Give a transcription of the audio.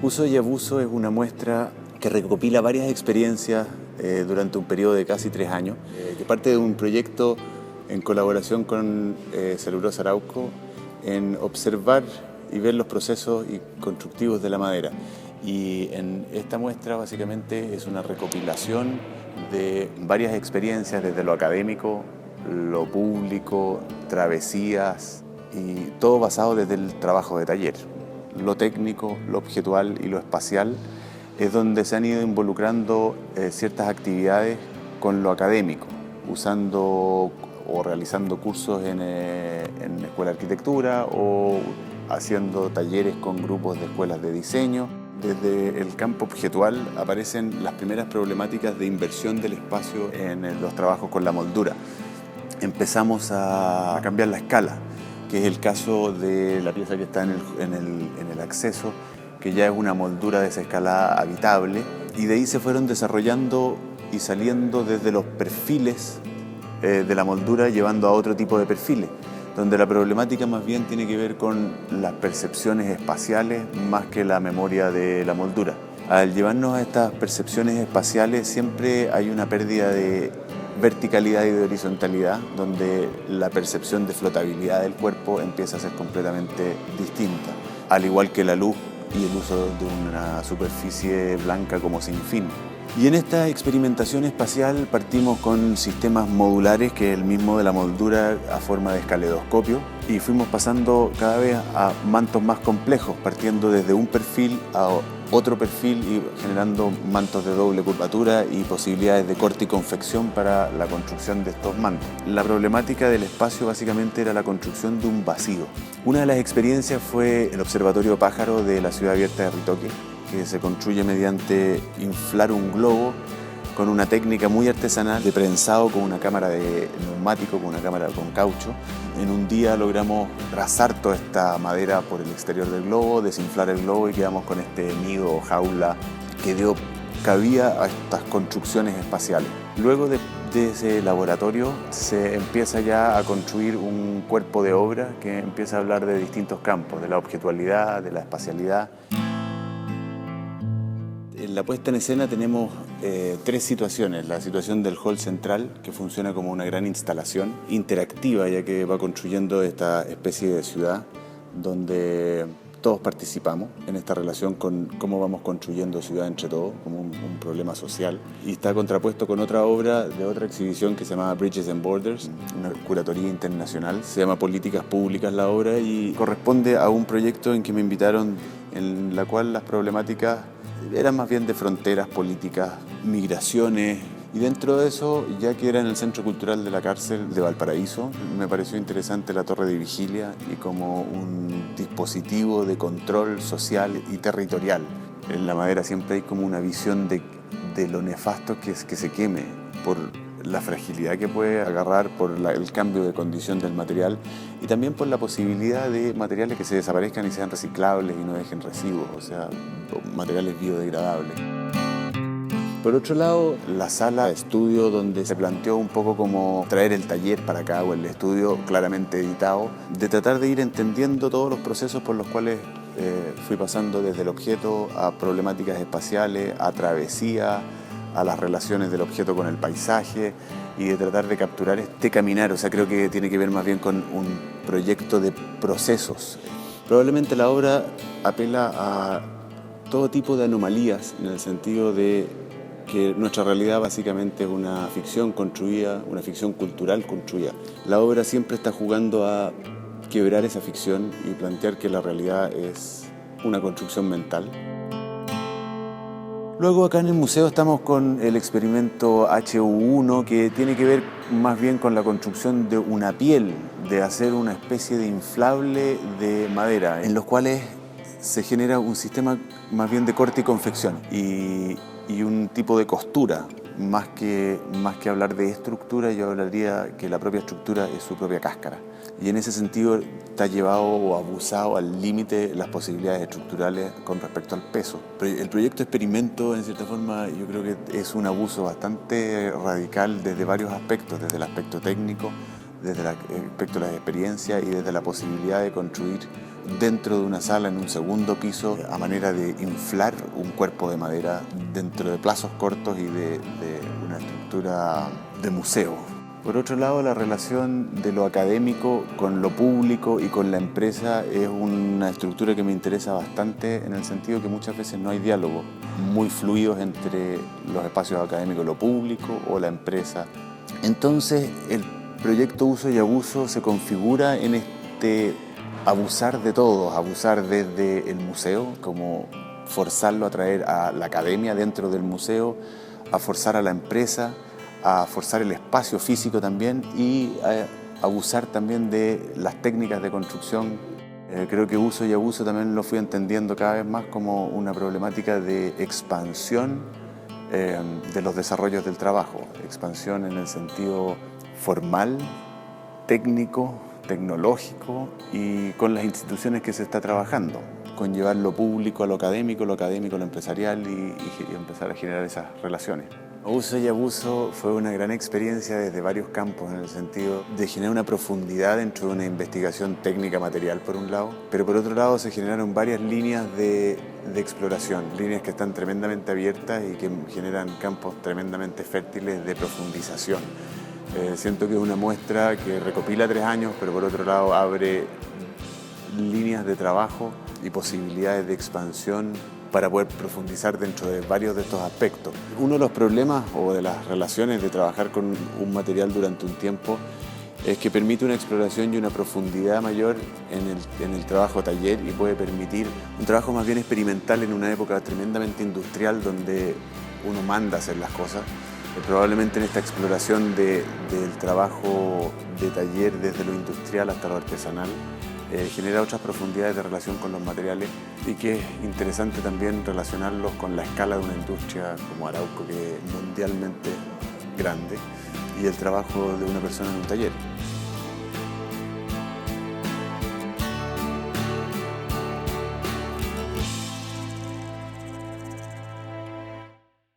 Uso y Abuso es una muestra que recopila varias experiencias durante un periodo de casi 3 años, que parte de un proyecto en colaboración con Celulosa Arauco en observar y ver los procesos constructivos de la madera. Y en esta muestra básicamente es una recopilación de varias experiencias desde lo académico, lo público, travesías y todo basado desde el trabajo de taller. Lo técnico, lo objetual y lo espacial es donde se han ido involucrando ciertas actividades con lo académico, usando o realizando cursos en escuela de arquitectura o haciendo talleres con grupos de escuelas de diseño. Desde el campo objetual aparecen las primeras problemáticas de inversión del espacio en los trabajos con la moldura. Empezamos a cambiar la escala, que es el caso de la pieza que está en el acceso, que ya es una moldura desescalada habitable, y de ahí se fueron desarrollando y saliendo desde los perfiles de la moldura, llevando a otro tipo de perfiles, donde la problemática más bien tiene que ver con las percepciones espaciales más que la memoria de la moldura. Al llevarnos a estas percepciones espaciales siempre hay una pérdida de verticalidad y de horizontalidad, donde la percepción de flotabilidad del cuerpo empieza a ser completamente distinta, al igual que la luz y el uso de una superficie blanca como sin fin. Y en esta experimentación espacial partimos con sistemas modulares, que es el mismo de la moldura a forma de escaleidoscopio, y fuimos pasando cada vez a mantos más complejos, partiendo desde un perfil a otro perfil y generando mantos de doble curvatura y posibilidades de corte y confección para la construcción de estos mantos. La problemática del espacio básicamente era la construcción de un vacío. Una de las experiencias fue el Observatorio Pájaro de la Ciudad Abierta de Ritoque, que se construye mediante inflar un globo con una técnica muy artesanal de prensado con una cámara de neumático, con una cámara con caucho. En un día logramos trazar toda esta madera por el exterior del globo, desinflar el globo y quedamos con este nido o jaula que dio cabida a estas construcciones espaciales. Luego de ese laboratorio se empieza ya a construir un cuerpo de obra que empieza a hablar de distintos campos, de la objetualidad, de la espacialidad. En la puesta en escena tenemos 3 situaciones. La situación del hall central, que funciona como una gran instalación interactiva, ya que va construyendo esta especie de ciudad donde todos participamos en esta relación con cómo vamos construyendo ciudad entre todos, como un problema social. Y está contrapuesto con otra obra de otra exhibición que se llama Bridges and Borders, una curatoría internacional. Se llama Políticas Públicas la obra y corresponde a un proyecto en que me invitaron, en la cual las problemáticas eran más bien de fronteras políticas, migraciones, y dentro de eso, ya que era en el Centro Cultural de la Cárcel de Valparaíso, me pareció interesante la torre de vigilia y como un dispositivo de control social y territorial. En la madera siempre hay como una visión de lo nefasto que es que se queme, por la fragilidad que puede agarrar, por el cambio de condición del material y también por la posibilidad de materiales que se desaparezcan y sean reciclables y no dejen residuos, o sea, materiales biodegradables. Por otro lado, la sala de estudio, donde se planteó un poco como traer el taller para acá o el estudio claramente editado, de tratar de ir entendiendo todos los procesos por los cuales fui pasando desde el objeto a problemáticas espaciales, a travesía, a las relaciones del objeto con el paisaje y de tratar de capturar este caminar. O sea, creo que tiene que ver más bien con un proyecto de procesos. Probablemente la obra apela a todo tipo de anomalías en el sentido de que nuestra realidad básicamente es una ficción construida, una ficción cultural construida. La obra siempre está jugando a quebrar esa ficción y plantear que la realidad es una construcción mental. Luego acá en el museo estamos con el experimento HU1, que tiene que ver más bien con la construcción de una piel, de hacer una especie de inflable de madera, en los cuales se genera un sistema más bien de corte y confección y un tipo de costura. Más que hablar de estructura, yo hablaría que la propia estructura es su propia cáscara. Y en ese sentido está llevado o abusado al límite las posibilidades estructurales con respecto al peso. Pero el proyecto experimento, en cierta forma, yo creo que es un abuso bastante radical desde varios aspectos, desde el aspecto técnico, desde el aspecto de la experiencia y desde la posibilidad de construir dentro de una sala en un segundo piso a manera de inflar un cuerpo de madera dentro de plazos cortos y de una estructura de museo. Por otro lado, la relación de lo académico con lo público y con la empresa es una estructura que me interesa bastante en el sentido que muchas veces no hay diálogo muy fluidos entre los espacios académicos, lo público o la empresa. Entonces, el proyecto Uso y Abuso se configura en este abusar de todos, abusar desde el museo, como forzarlo a traer a la academia dentro del museo, a forzar a la empresa, a forzar el espacio físico también y a abusar también de las técnicas de construcción. Creo que Uso y Abuso también lo fui entendiendo cada vez más como una problemática de expansión de los desarrollos del trabajo, expansión en el sentido formal, técnico, tecnológico y con las instituciones que se está trabajando, con llevar lo público a lo académico a lo empresarial y empezar a generar esas relaciones. Uso y Abuso fue una gran experiencia desde varios campos, en el sentido de generar una profundidad dentro de una investigación técnica material por un lado, pero por otro lado se generaron varias líneas de exploración, líneas que están tremendamente abiertas y que generan campos tremendamente fértiles de profundización. Siento que es una muestra que recopila 3 años, pero por otro lado abre líneas de trabajo y posibilidades de expansión para poder profundizar dentro de varios de estos aspectos. Uno de los problemas o de las relaciones de trabajar con un material durante un tiempo es que permite una exploración y una profundidad mayor en el trabajo taller y puede permitir un trabajo más bien experimental en una época tremendamente industrial donde uno manda a hacer las cosas. Probablemente en esta exploración del trabajo de taller desde lo industrial hasta lo artesanal genera otras profundidades de relación con los materiales y que es interesante también relacionarlos con la escala de una industria como Arauco, que es mundialmente grande, y el trabajo de una persona en un taller.